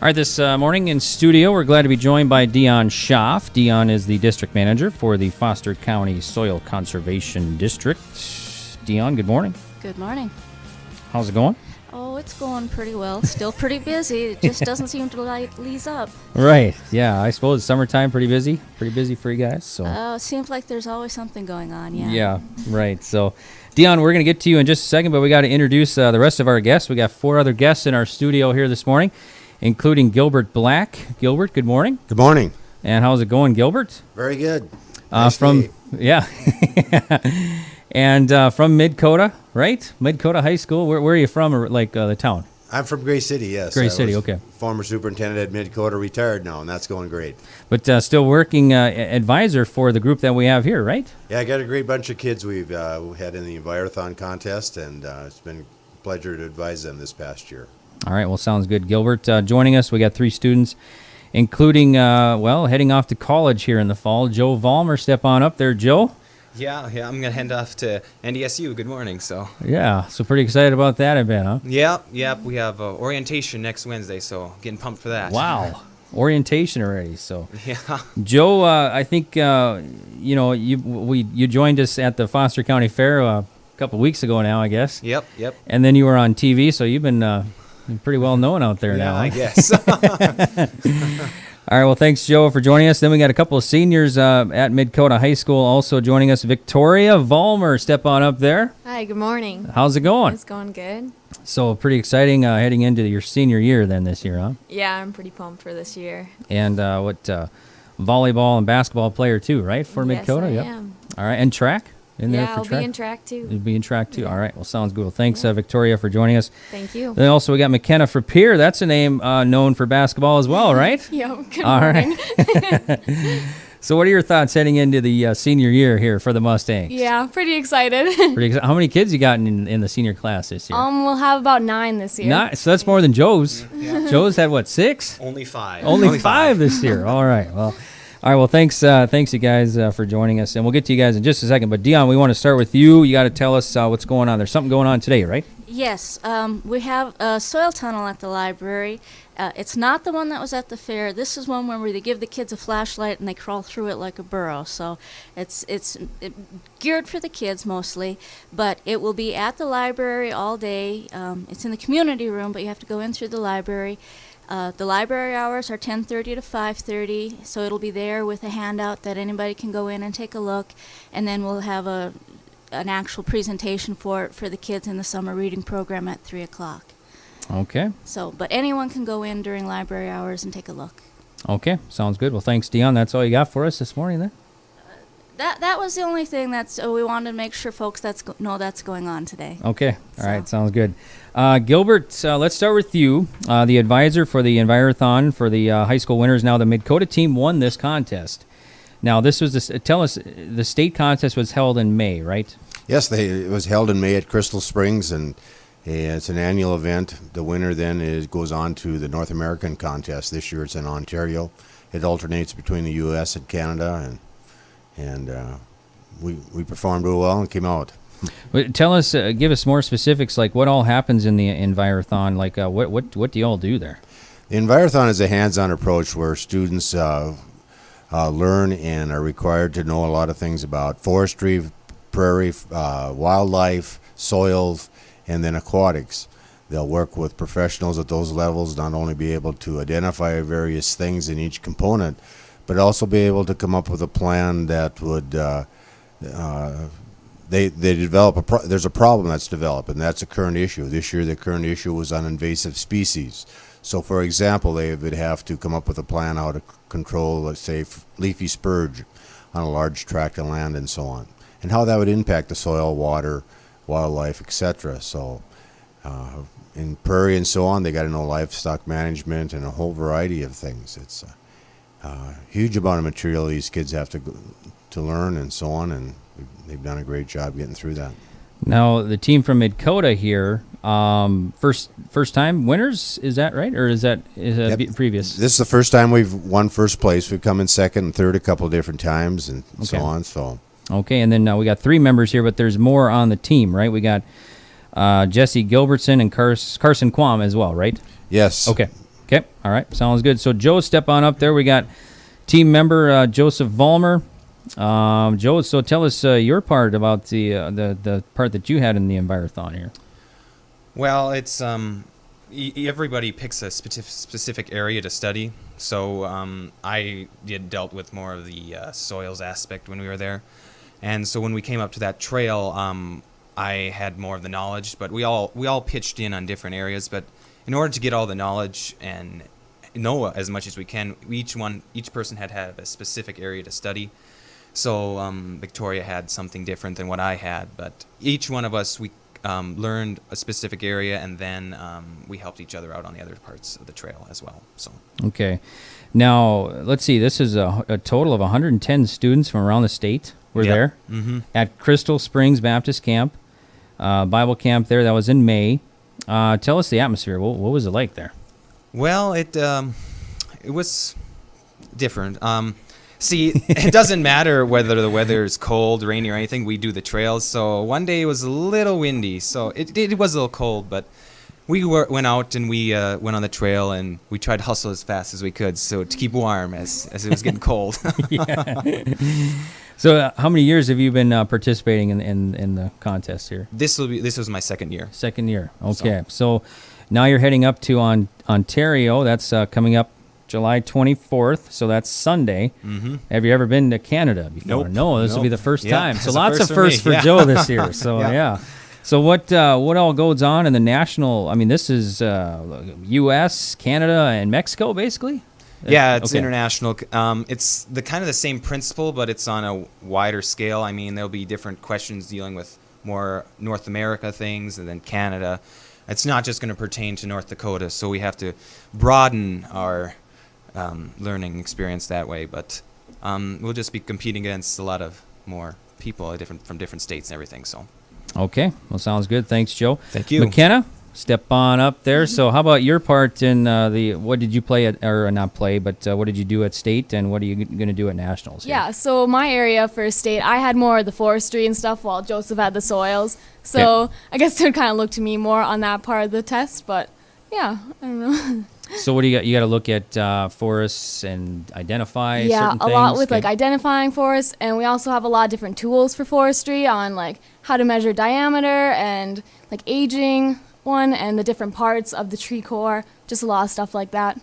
All right, this morning in studio, we're glad to be joined by Dion Schaaf. Dion is the district manager for the Foster County Soil Conservation District. Dion, good morning. Good morning. How's it going? Oh, it's going pretty well. Still pretty busy. It just doesn't seem to ease up. Right. Yeah, I suppose summertime pretty busy. Pretty busy for you guys. So. It seems like there's always something going on. Yeah. Yeah. Right. So, Dion, we're going to get to you in just a second, but we got to introduce the rest of our guests. We got 4 other guests in our studio here this morning, including Gilbert Black. Gilbert, good morning. Good morning. And how's it going, Gilbert? Very good. Yeah. And from Mid-Coda, right? Mid-Coda High School. Where are you from, or like the town? I'm from Gray City, yes. Gray City, okay. Former superintendent at Mid-Coda, retired now, and that's going great. But still working advisor for the group that we have here, right? Yeah, I got a great bunch of kids we've had in the Envirothon contest, and it's been a pleasure to advise them this past year. All right, well, sounds good. Gilbert, joining us, we got 3 students, including, heading off to college here in the fall. Joe Vollmer, step on up there, Joe. Yeah, I'm going to hand off to NDSU. Good morning, so. Yeah, so pretty excited about that, I bet, huh? Yep. We have orientation next Wednesday, so getting pumped for that. Wow, orientation already, so. Yeah. Joe, I think, you joined us at the Foster County Fair a couple weeks ago now, I guess. Yep. And then you were on TV, so you've been pretty well known out there now. Yeah, Huh? I guess. All right, well, thanks, Joe, for joining us. Then we got a couple of seniors at Mid-Coda High School also joining us. Victoria Vollmer, step on up there. Hi, good morning. How's it going? It's going good. So pretty exciting heading into your senior year then this year, huh? Yeah, I'm pretty pumped for this year. And volleyball and basketball player too, right, for Mid-Coda? Yes, I am. All right, and track? I'll be in track too. You'll be in track too. All right, well, sounds good. Well, thanks, Victoria, for joining us. Thank you. Then also we got McKenna Frappier. That's a name known for basketball as well, right? Yeah, good All morning. right. So what are your thoughts heading into the senior year here for the Mustangs? Yeah, pretty excited. How many kids you got in the senior class this year? We'll have about 9 this year. 9. So that's more than Joe's. Yeah. Joe's had what, 6? Only 5. Only 5 this year. All right. Well, thanks you guys for joining us, and we'll get to you guys in just a second. But Dion, we want to start with you. You got to tell us what's going on. There's something going on today, right? Yes. We have a soil tunnel at the library. It's not the one that was at the fair. This is one where they give the kids a flashlight and they crawl through it like a burrow. So it's geared for the kids mostly, but it will be at the library all day. It's in the community room, but you have to go in through the library. The library hours are 10:30 to 5:30, so it'll be there with a handout that anybody can go in and take a look, and then we'll have an actual presentation for the kids in the summer reading program at 3 o'clock. Okay. So, but anyone can go in during library hours and take a look. Okay, sounds good. Well, thanks, Dion. That's all you got for us this morning, then? That was the only thing we wanted to make sure folks know that's going on today. Okay. All right. Sounds good. Gilbert, let's start with you, the advisor for the Envirothon for the high school winners. Now, the Mid-Coda team won this contest. Now, this was tell us, the state contest was held in May, right? Yes, it was held in May at Crystal Springs, and it's an annual event. The winner then goes on to the North American contest. This year it's in Ontario. It alternates between the U.S. and Canada, and we performed real well and came out. Tell us, give us more specifics, like what all happens in the Envirothon. Like what do you all do there? The Envirothon is a hands-on approach where students learn and are required to know a lot of things about forestry, prairie, wildlife, soils, and then aquatics. They'll work with professionals at those levels, not only be able to identify various things in each component, but also be able to come up with a plan that would they develop there's a problem that's developed, and that's a current issue. This year the current issue was on invasive species. So for example, they would have to come up with a plan how to control, let's say, leafy spurge on a large tract of land and so on, and how that would impact the soil, water, wildlife, etc. So in prairie and so on, they got to know livestock management and a whole variety of things. It's a huge amount of material these kids have to learn and so on, and they've done a great job getting through that. Now, the team from Mid-Coda here, first time winners, is that right? Or is that Yep. previous? This is the first time we've won first place. We've come in second and third a couple of different times and so Okay. on. So Okay, and then we got 3 members here, but there's more on the team, right? We got Jesse Gilbertson and Carson Quam as well, right? yes. Okay. Okay. All right. Sounds good. So Joe, step on up there. We got team member Joseph Vollmer. Joe, so tell us your part about the part that you had in the Envirothon here. Well, it's everybody picks a specific area to study. So I dealt with more of the soils aspect when we were there, and so when we came up to that trail, I had more of the knowledge. But we all pitched in on different areas. But in order to get all the knowledge and know as much as we can, each person had a specific area to study. So Victoria had something different than what I had, but each one of us, we learned a specific area, and then we helped each other out on the other parts of the trail as well. So Okay. Now, let's see. This is a total of 110 students from around the state were Yep. there at Crystal Springs Baptist Camp, Bible camp there. That was in May. Tell us the atmosphere. What was it like there? well, it was different. See, it doesn't matter whether the weather is cold, rainy, or anything. We do the trails. So one day it was a little windy, so it was a little cold, but we went out and we went on the trail, and we tried to hustle as fast as we could, so to keep warm as it was getting cold. So, how many years have you been participating in the contest here? This was my second year. Second year. Okay. So now you're heading up to Ontario. That's coming up July 24th. So that's Sunday. Mm-hmm. Have you ever been to Canada before? Nope. No, this will be the first Yeah, time. it's So a lots first of for me. firsts for Yeah. Joe this year. So Yeah. yeah. So what all goes on in the national? I mean, this is U.S., Canada, and Mexico, basically. Yeah, it's Okay. international. It's the kind of the same principle, but it's on a wider scale. I mean, there'll be different questions dealing with more North America things, and then Canada. It's not just going to pertain to North Dakota, so we have to broaden our learning experience that way. But we'll just be competing against a lot of more people from different states and everything. So. Okay. Well, sounds good. Thanks, Joe. Thank you. McKenna, step on up there. So how about your part in what did you play at, or not play, but what did you do at state, and what are you going to do at nationals here? Yeah, so my area for state, I had more of the forestry and stuff while Joseph had the soils. So I guess it would kind of look to me more on that part of the test, but yeah, I don't know. So what do you got? You got to look at forests and identify Yeah, certain a lot things? with like Okay. identifying forests, and we also have a lot of different tools for forestry on like how to measure diameter and like aging one and the different parts of the tree core, just a lot of stuff like that.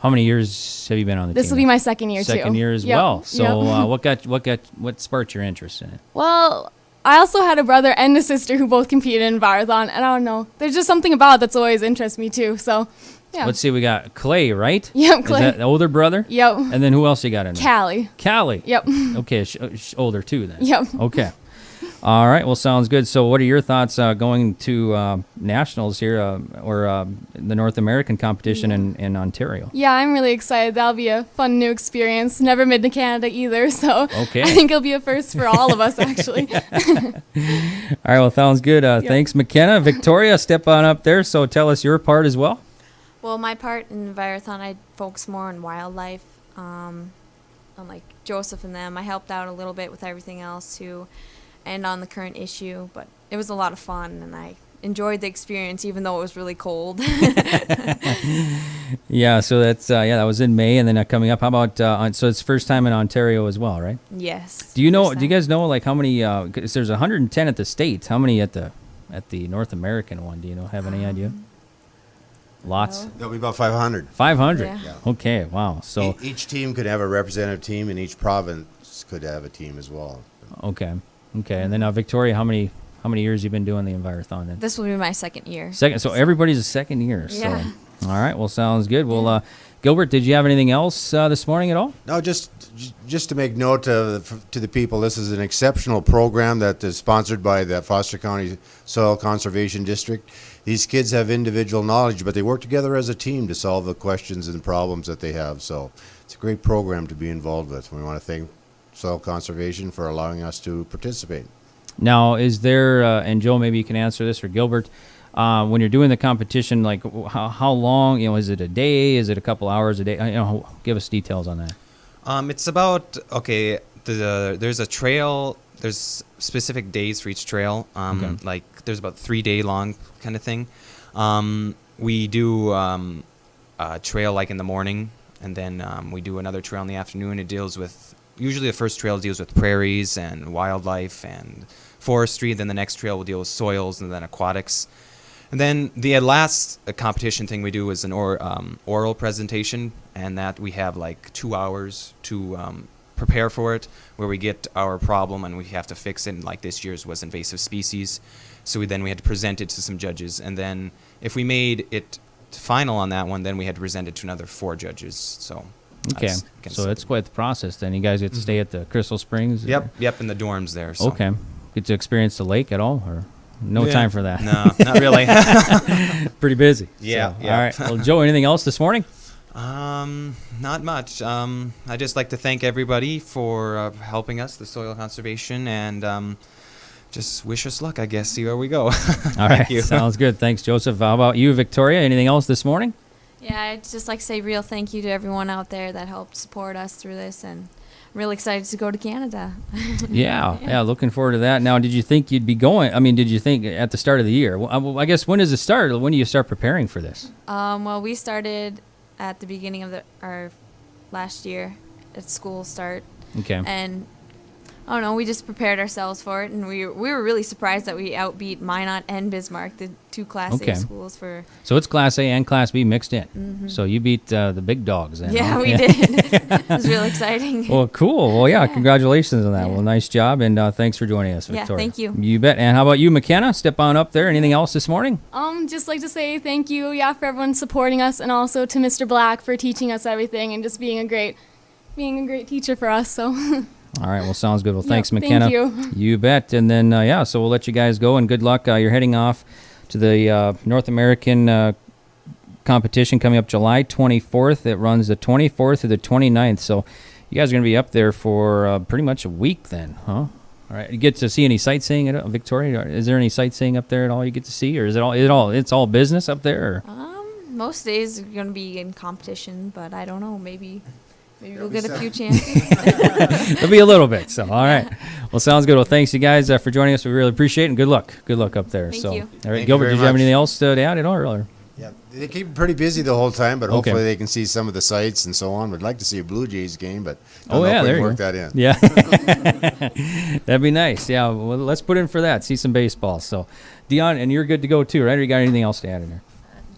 How many years have you been on the team? This will be my second year too. Second year as Yep, well. So yep. what sparked your interest in it? Well, I also had a brother and a sister who both competed in Envirothon, and I don't know, there's just something about it that's always interested me too. So, yeah. Let's see, we got Clay, right? Yep, Clay. Is that the older brother? Yep. And then who else you got in there? Callie. Callie. Yep. Okay, older too then. Yep. Okay. All right. Well, sounds good. So, what are your thoughts going to nationals here, or the North American competition in Ontario? Yeah, I'm really excited. That'll be a fun new experience. Never been to Canada either, so Okay. I think it'll be a first for all of us, actually. All right. Well, sounds good. Thanks, McKenna. Victoria, step on up there. So, tell us your part as well. Well, my part in Envirothon, I focus more on wildlife, on like Joseph and them. I helped out a little bit with everything else too, and on the current issue. But it was a lot of fun, and I enjoyed the experience, even though it was really cold. Yeah. So that's that was in May, and then coming up. How about so it's first time in Ontario as well, right? Yes. Do you know? first Do you time. guys know like how many? 'Cause there's 110 at the states. How many at the North American one? Do you know? Have any idea? Lots. no. There'll be about 500. 500. Yeah. Yeah. Okay. Wow. So Each team could have a representative team, and each province could have a team as well. okay. And then Victoria, how many years you been doing the Envirothon then? This will be my second year. Second. So everybody's a second year. So Yeah. all right. Well, sounds good. Well, Gilbert, did you have anything else this morning at all? No, just to make note to the people, this is an exceptional program that is sponsored by the Foster County Soil Conservation District. These kids have individual knowledge, but they work together as a team to solve the questions and problems that they have. So it's a great program to be involved with. We want to thank Soil Conservation for allowing us to participate. Now, is there, and Joe, maybe you can answer this, or Gilbert, when you're doing the competition, like how long, is it a day? Is it a couple hours a day? Give us details on that. It's about there's a trail. There's specific days for each trail. Okay. Like there's about 3 day long kind of thing. We do trail like in the morning, and then we do another trail in the afternoon. It deals with, usually the first trail deals with prairies and wildlife and forestry. Then the next trail will deal with soils and then aquatics. And then the last competition thing we do is an oral presentation, and that we have like 2 hours to prepare for it, where we get our problem and we have to fix it. And like this year's was invasive species, so we had to present it to some judges, and then if we made it final on that one, then we had to present it to another 4 judges. So Okay, that's so it's quite the process then. You guys get to stay at the Crystal Springs? Yep, in the dorms there. So. Okay. Get to experience the lake at all, or no Yeah. time for that? No, not really. Pretty busy. Yeah, So, yeah. All right. Well, Joe, anything else this morning? Not much. I just like to thank everybody for helping us, the soil conservation, and just wish us luck, I guess. See where we go. All Thank right. you. Sounds good. Thanks, Joseph. How about you, Victoria? Anything else this morning? Yeah, I'd just like to say real thank you to everyone out there that helped support us through this, and I'm really excited to go to Canada. Yeah. Looking forward to that. Now, did you think you'd be going? I mean, did you think at the start of the year? Well, I guess when does it start? When do you start preparing for this? Well, we started at the beginning of our last year at school start, Okay. and I don't know, we just prepared ourselves for it, and we were really surprised that we outbeat Minot and Bismarck, the 2 Class Okay. A schools. For So it's Class A and Class B mixed in. So you beat the big dogs then. yeah, huh? we did. It was real exciting. Well, cool. Well, yeah, Yeah. congratulations on that. Yeah. Well, nice job, and thanks for joining us, Yeah, Victoria. thank you. You bet. And how about you, McKenna? Step on up there. Anything else this morning? Just like to say thank you, for everyone supporting us, and also to Mr. Black for teaching us everything and just being a great teacher for us. So All right. Well, sounds good. Well, thanks, thank McKenna. you. You bet. And then, so we'll let you guys go, and good luck. You're heading off to the North American competition coming up July 24th. It runs the 24th to the 29th. So you guys are going to be up there for pretty much a week then, huh? All right. You get to see any sightseeing at Victoria? Is there any sightseeing up there at all you get to see, or is it's all business up there? Or? Most days are going to be in competition, but I don't know, maybe we'll get a few chances. There'll be a little bit. So, all right. Well, sounds good. Well, thanks, you guys, for joining us. We really appreciate it, and good luck. Good luck up there. Thank so, you. All right, Thank you Gilbert, very did you have much. anything else to add at all? Or? Yeah, they keep pretty busy the whole time, but Okay. hopefully they can see some of the sights and so on. We'd like to see a Blue Jays game, but Oh, don't know yeah, if we there can you work go. that in. Yeah. That'd be nice. Yeah. Well, let's put in for that. See some baseball. So, Dion, and you're good to go too, right? Or you got anything else to add in there?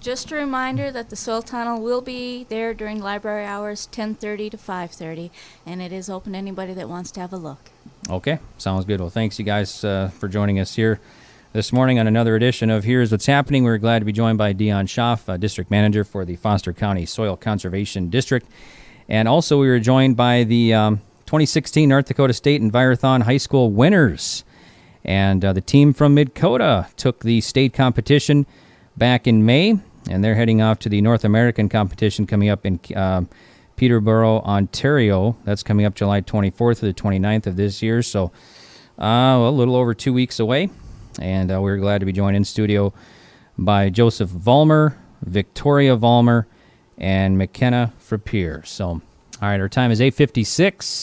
Just a reminder that the soil tunnel will be there during library hours, 10:30 to 5:30, and it is open to anybody that wants to have a look. Okay. Sounds good. Well, thanks, you guys, for joining us here this morning on another edition of Here's What's Happening. We're glad to be joined by Dion Schaff, District Manager for the Foster County Soil Conservation District. And also we were joined by the 2016 North Dakota State Envirothon High School winners. And the team from Mid-Kota took the state competition back in May, and they're heading off to the North American competition coming up in Peterborough, Ontario. That's coming up July 24th to the 29th of this year. So a little over 2 weeks away. And we're glad to be joined in studio by Joseph Vollmer, Victoria Vollmer, and McKenna Frappier. So, all right, our time is 8:56.